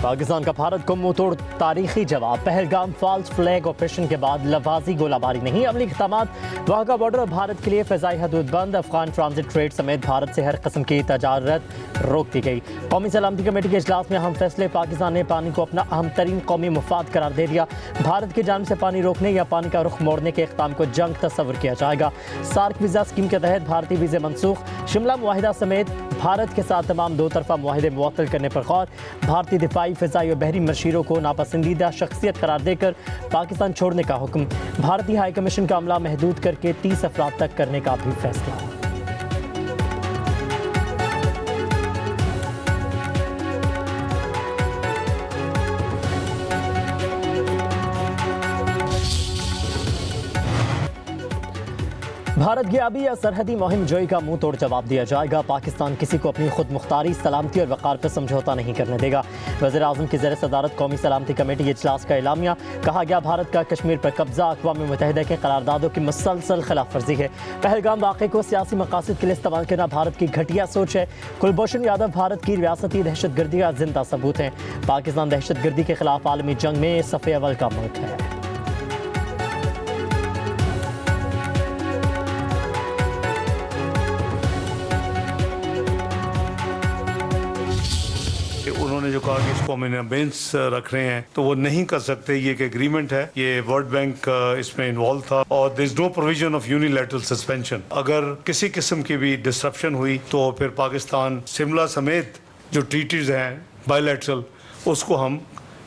पाकिस्तान का भारत को मुंह तोड़ तारीखी जवाब। पहलगाम फॉल्स फ्लैग ऑपरेशन के बाद लवाजी गोलाबारी नहीं, अमली इक़दामात। वाघा बॉर्डर और भारत के लिए फ़िज़ाई हदूद बंद। अफगान ट्रांजिट ट्रेड समेत भारत से हर किस्म की तजारत रोक दी गई। कौमी सलामती कमेटी के इजलास में अहम फैसले। पाकिस्तान ने पानी को अपना अहम तरीन कौमी मुफाद करार दे दिया। भारत की जानिब से पानी रोकने या पानी का रुख मोड़ने के इक़दाम को जंग तस्वर किया जाएगा। सार्क वीज़ा स्कीम के तहत भारतीय वीज़े मनसूख। शिमला मुआहिदा समेत भारत के साथ तमाम दो तरफा मुआहिदे मुअत्तल करने पर गौर। भारतीय दिफाई, फ़िज़ाई और बहरी मशीरों को नापसंदीदा शख्सियत करार देकर पाकिस्तान छोड़ने का हुक्म। भारतीय हाई कमीशन का अमला महदूद करके 30 अफराद तक करने का भी फैसला। भारत गियाबी या सरहदी मुहिम जोई का मुंह तोड़ जवाब दिया जाएगा। पाकिस्तान किसी को अपनी खुद मुख्तारी, सलामती और वक़ार पर समझौता नहीं करने देगा। वज़ीर आज़म की ज़ेर सदारत कौमी सलामती कमेटी के इजलास का एलामिया। कहा गया, भारत का कश्मीर पर कब्जा अक़वाम मुत्तहिदा के करारदादों की मुसलसल खिलाफ वर्जी है। पहलगाम वाक़े को सियासी मकासद के लिए इस्तेमाल करना भारत की घटिया सोच है। कुलभूषण यादव भारत की रियासती दहशतगर्दी का जिंदा सबूत हैं। पाकिस्तान दहशतगर्दी के खिलाफ आलमी जंग में सफ़े अव्वल का मुल्क है। उन्होंने जो कहा कि इसको हम बेंच रख रहे हैं, तो वो नहीं कर सकते। ये एक एग्रीमेंट है, ये वर्ल्ड बैंक इसमें इन्वॉल्व था और there is no provision of unilateral suspension. अगर किसी किस्म की भी डिस्ट्रप्शन हुई तो फिर पाकिस्तान शिमला समेत जो ट्रीटीज हैं बायलैटरल, उसको हम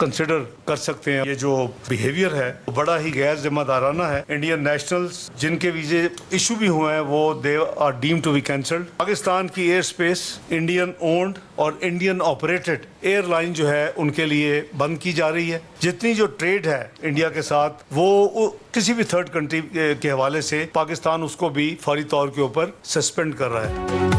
कंसिडर कर सकते हैं। ये जो बिहेवियर है वो बड़ा ही गैर जिम्मेदाराना है। इंडियन नेशनल्स जिनके वीजे इशू भी हुए हैं वो they are deemed to be cancelled. Pakistan की एयर स्पेस इंडियन ओन्ड और इंडियन ऑपरेटेड एयरलाइन जो है उनके लिए बंद की जा रही है। जितनी जो ट्रेड है इंडिया के साथ वो किसी भी थर्ड कंट्री के हवाले से पाकिस्तान उसको भी फौरी तौर के ऊपर सस्पेंड कर रहा है।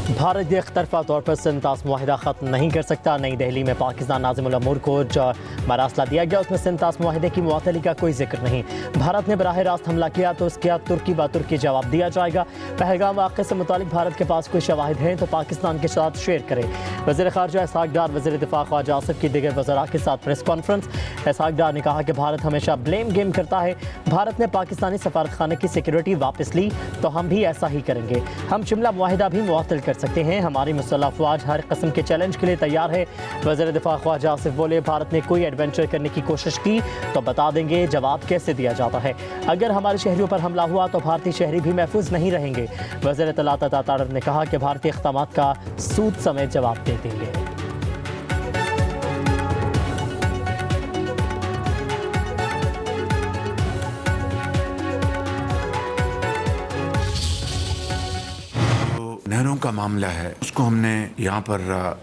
भारत एक तरफा तौर पर सिंतास मुआहिदा ख़त्म नहीं कर सकता। नई दिल्ली में पाकिस्तान नाज़िमुल अमूर को जो मरासला दिया गया उसमें सिंतास मुआहिदे की मुअत्तली का कोई जिक्र नहीं। भारत ने बराह रास्त हमला किया तो उसका तुर्की बातुर्की जवाब दिया जाएगा। पहलगाम वाक़े से मुतालिक भारत के पास कोई शवाहिद हैं तो पाकिस्तान के साथ शेयर करे। वज़ीर ख़ारजा इसहाक़ डार, वज़ीर दिफ़ा ख्वाजा आसिफ की दीगर वज़रा के साथ प्रेस कॉन्फ्रेंस। इसहाक़ डार ने कहा कि भारत हमेशा ब्लेम गेम करता है। भारत ने पाकिस्तानी सफारतखाने की सिक्योरिटी वापस ली तो हम भी ऐसा ही करेंगे। हम शिमला मुआहिदा भी मुअत्तल कर सकते हैं। हमारी मुसल्लह अफ़वाज हर किस्म के चैलेंज के लिए तैयार है। वज़ीर दिफ़ा ख्वाजा आसिफ बोले, भारत ने कोई एडवेंचर करने की कोशिश की तो बता देंगे जवाब कैसे दिया जाता है। अगर हमारे शहरियों पर हमला हुआ तो भारतीय शहरी भी महफूज नहीं रहेंगे। वज़ीर इत्तलात अता तारड़ ने कहा कि भारतीय इक़दामात का सूद समेत जवाब दे देंगे। नहरों का मामला है, उसको हमने यहाँ पर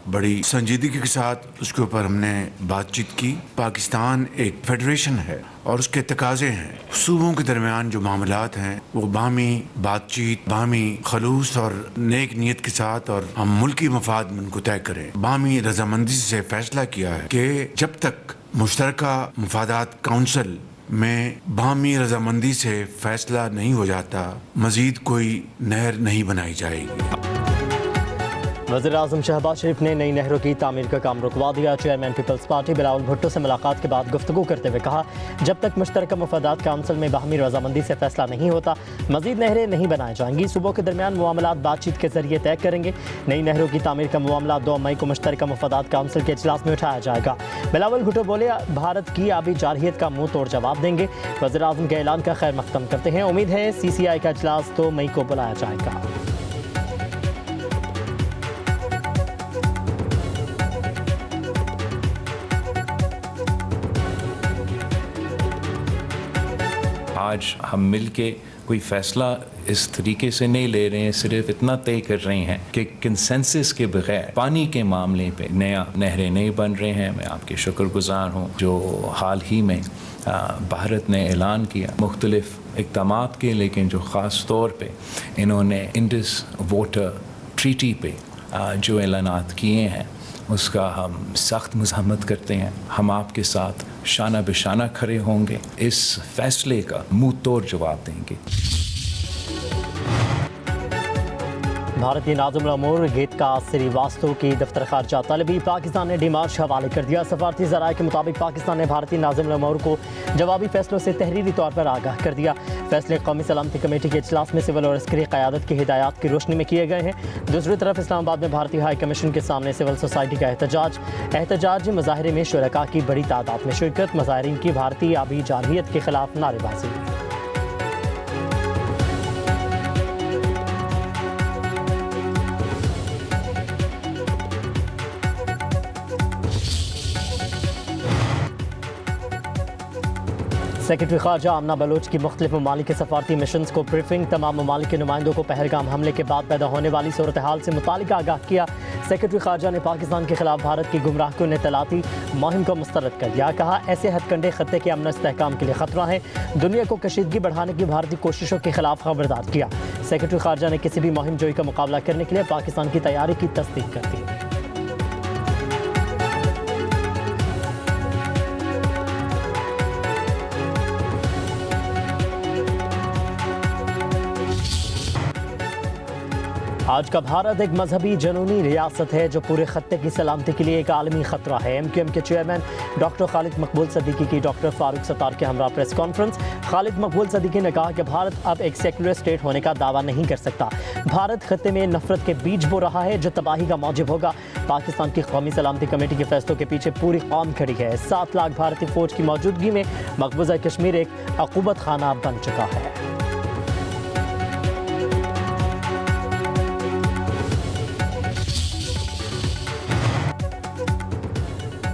बड़ी संजीदगी के साथ उसके ऊपर हमने बातचीत की। पाकिस्तान एक फेडरेशन है और उसके तकाजे हैं। सूबों के दरमियान जो मामलात हैं वो बामी बातचीत, बामी खलूस और नेक नीयत के साथ और हम मुल्की मफाद में उनको तय करें। बामी रजामंदी से फैसला किया है कि जब तक मुश्तरका मुफादात काउंसिल में बामी रजामंदी से फैसला नहीं हो जाता, मजीद कोई नहर नहीं बनाई जाएगी। वज़ीर आज़म शहबाज शरीफ ने नई नहरों की तामीर का काम रुकवा दिया। चेयरमैन पीपल्स पार्टी बिलावल भुट्टो से मुलाकात के बाद गुफ्तगू करते हुए कहा, जब तक मुश्तरका मुफादात काउंसिल में बाहमी रजामंदी से फैसला नहीं होता मजीद नहरें नहीं बनाई जाएंगी। सूबों के दरमियान मामलात बातचीत के जरिए तय करेंगे। नई नहरों की तामीर का मामला 2 मई को मुश्तरका मुफादात काउंसिल के इजलास में उठाया जाएगा। बिलावल भुट्टो बोले, भारत की आबी जारहियत का मुंह तोड़ जवाब देंगे। वज़ीर आज़म के ऐलान का खैर मकदम करते हैं। उम्मीद है CCI का इजलास 2 मई को बुलाया जाएगा। आज हम मिल के कोई फ़ैसला इस तरीके से नहीं ले रहे हैं, सिर्फ इतना तय कर रहे हैं कि कंसेंसस के बगैर पानी के मामले पे नया नहरें नहीं बन रहे हैं। मैं आपके शुक्रगुजार हूँ जो हाल ही में भारत ने ऐलान किया मुख्तलिफ इक़दामात के, लेकिन जो ख़ास तौर पे इन्होंने इंडस वाटर ट्रीटी पे जो ऐलानात किए हैं उसका हम सख्त मुज़ाहमत करते हैं। हम आपके साथ शाना बिशाना खड़े होंगे, इस फैसले का मुंह तोड़ जवाब देंगे। भारतीय नाज़िम उल-उमूर गीता श्रीवास्तव की दफ्तर खारजा तलबी पाकिस्तान ने डिमार्च हवाले कर दिया। सफारती ज़राए के मुताबिक पाकिस्तान ने भारतीय नाज़िम उल-उमूर को जवाबी फैसलों से तहरीरी तौर पर आगाह कर दिया। फैसले कौमी सलामती कमेटी के इजलास में सिविल और अस्करी क़यादत की हिदायत की रोशनी में किए गए हैं। दूसरी तरफ इस्लामाबाद में भारतीय हाई कमीशन के सामने सिविल सोसाइटी का एहतजाज मुजाहरे में शुरका की बड़ी तादाद में शिरकत, मुजाहिरीन की भारतीय आबी जारहियत के खिलाफ नारेबाजी। सेक्रेटरी खारजा आमना बलोच की मुख्तलिफ ममालिक के सफारती मिशन को ब्रीफिंग। तमाम ममालिक के नुमाइंदों को पहलगाम हमले के बाद पैदा होने वाली सूरत हाल से मुतालिक आगाह किया। सेक्रेटरी खारजा ने पाकिस्तान के खिलाफ भारत की गुमराहकुन इत्तलाती मुहिम को मुस्तरद कर दिया। कहा, ऐसे हथकंडे खत्ते के अमन इस्तेहकाम के लिए खतरा है। दुनिया को कशीदगी बढ़ाने की भारतीय कोशिशों के खिलाफ खबरदार किया। सेक्रेटरी खारजा ने किसी भी मुहिम जोई का मुकाबला करने के लिए पाकिस्तान की तैयारी की तस्दीक कर दी। आज का भारत एक मजहबी जनूनी रियासत है जो पूरे खत्ते की सलामती के लिए एक आलमी खतरा है। MQM के चेयरमैन डॉक्टर खालिद मकबूल सदीकी की डॉक्टर फारूक सत्तार के हमरा प्रेस कॉन्फ्रेंस। खालिद मकबूल सदीकी ने कहा कि भारत अब एक सेकुलर स्टेट होने का दावा नहीं कर सकता। भारत खत्ते में नफरत के बीज बो रहा है जो तबाही का मौजब होगा। पाकिस्तान की कौमी सलामती कमेटी के फैसलों के पीछे पूरी कौम खड़ी है। 7 लाख भारतीय फौज की मौजूदगी में मकबूजा कश्मीर एक अकूबत खाना बन चुका है।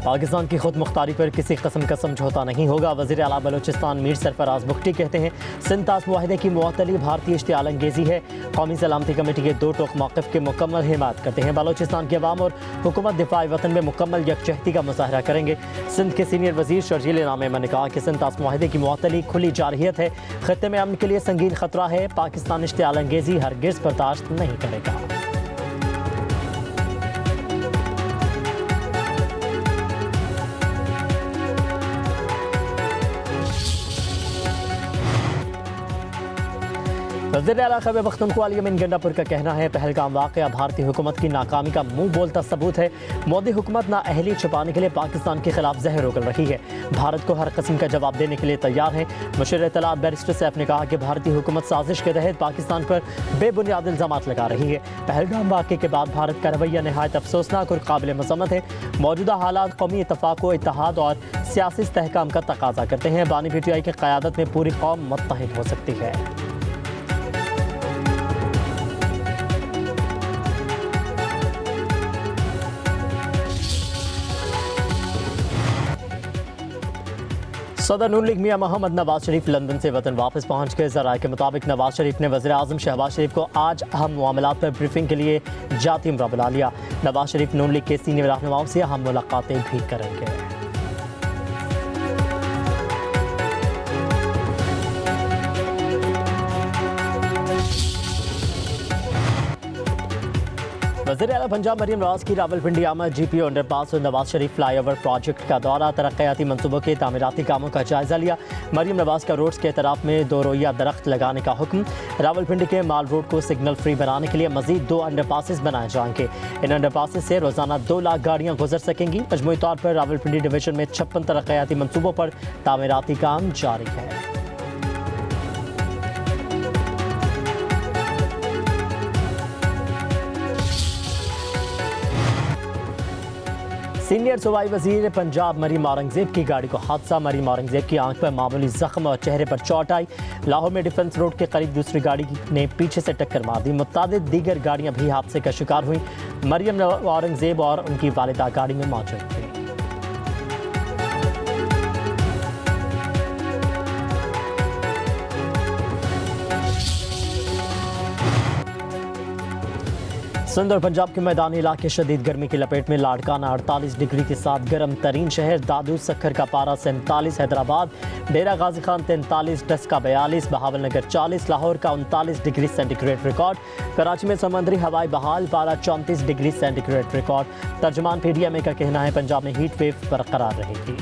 पाकिस्तान की खुद मुख्तारी पर किसी किस्म का समझौता नहीं होगा। वज़ीर आला बलूचिस्तान मीर सरफराज बुख्ती कहते हैं, सिंध-तास मुआहदे की मुअत्तली भारतीय इश्तियाल अंगेज़ी है। कौमी सलामती कमेटी के 2 टोक मौक़िफ़ के मुकम्मल हिमायत करते हैं। बलूचिस्तान के अवाम और हुकूमत दिफाए वतन में मुकम्मल यकजहती का मुज़ाहरा करेंगे। सिंध के सीनियर वज़ीर शर्जील नामे ने कहा कि सिंध-तास मुआहदे की मुअत्तली खुली जारहियत है। खत्ते में अमन के लिए संगीन खतरा है। पाकिस्तान इश्तियाल अंगेज़ी हरगिज़ बर्दाश्त नहीं करेगा। वज़ीर आला खैबर पख्तूनख्वा अली अमीन गंडापुर का कहना है, पहलगाम वाक़या भारतीय हुकूमत की नाकामी का मुंह बोलता सबूत है। मोदी हुकूमत नाअहली छुपाने के लिए पाकिस्तान के खिलाफ जहर उगल रही है। भारत को हर किस्म का जवाब देने के लिए तैयार है। मुशीर इत्तलात बैरिस्टर सैफ ने कहा कि भारतीय हुकूमत साजिश के तहत पाकिस्तान पर बेबुनियाद इल्ज़ामात लगा रही है। पहलगाम वाक़े के बाद भारत का रवैया नहायत अफसोसनाक और काबिल मज़म्मत है। मौजूदा हालात कौमी इत्तफ़ाक़ व इत्तेहाद और सियासी इस्तेहकाम का तकाजा करते हैं। बानी PTI की क़यादत में पूरी कौम मुत्तहिद हो सकती है। सदर नून लीग मियां मोहम्मद नवाज शरीफ लंदन से वतन वापस पहुंच गए। ज़राए के मुताबिक नवाज शरीफ ने वज़ीर आज़म शहबाज शरीफ को आज अहम मामलात पर ब्रीफिंग के लिए जाती उम्रा बुला लिया। नवाज शरीफ नून लीग के सीनियर रहनुमाओं से अहम मुलाकातें भी करेंगे। वज़ीर आला पंजाब मरियम नवाज की रावलपिंडी आमद। GPO अंडरपास और नवाज शरीफ फ्लाईओवर प्रोजेक्ट का दौरा। तरक्याती मनसूबों के तामीराती कामों का जायजा लिया। मरियम नवाज का रोड्स के एतराफ़ में 2 रोइया दरख्त लगाने का हुक्म। रावलपिंडी के माल रोड को सिग्नल फ्री बनाने के लिए मजीद 2 अंडरपासेस बनाए जाएंगे। इन अंडरपासेस से रोजाना 2 लाख गाड़ियाँ गुजर सकेंगी। मजमूई तौर पर रावलपिंडी डिवीजन में 56 तरक्याती मनसूबों पर तामीराती काम जारी है। सीनियर सूबाई वजीर पंजाब मरीम औरंगजेब की गाड़ी को हादसा। मरीम औरंगजेब की आंख पर मामूली जख्म और चेहरे पर चोट आई। लाहौर में डिफेंस रोड के करीब दूसरी गाड़ी ने पीछे से टक्कर मार दी। मुतादिद दीगर गाड़ियां भी हादसे का शिकार हुई। मरीम औरंगजेब और उनकी वालिदा गाड़ी में मौजूद थी। सिंध और पंजाब के मैदानी इलाके शदीद गर्मी की लपेट में। लाड़काना 48 डिग्री के साथ गर्म तरीन शहर। दादू सक्खर का पारा 47, हैदराबाद डेरा गाजी खान 43, डस्का 42, बहावलनगर 40, लाहौर का 39 डिग्री सेंटीग्रेड रिकॉर्ड। कराची में समुद्री हवाई बहाल, पारा 34 डिग्री सेंटीग्रेड रिकॉर्ड। तर्जुमान PDMA का कहना है पंजाब में हीट वेव बरकरार रहेगी।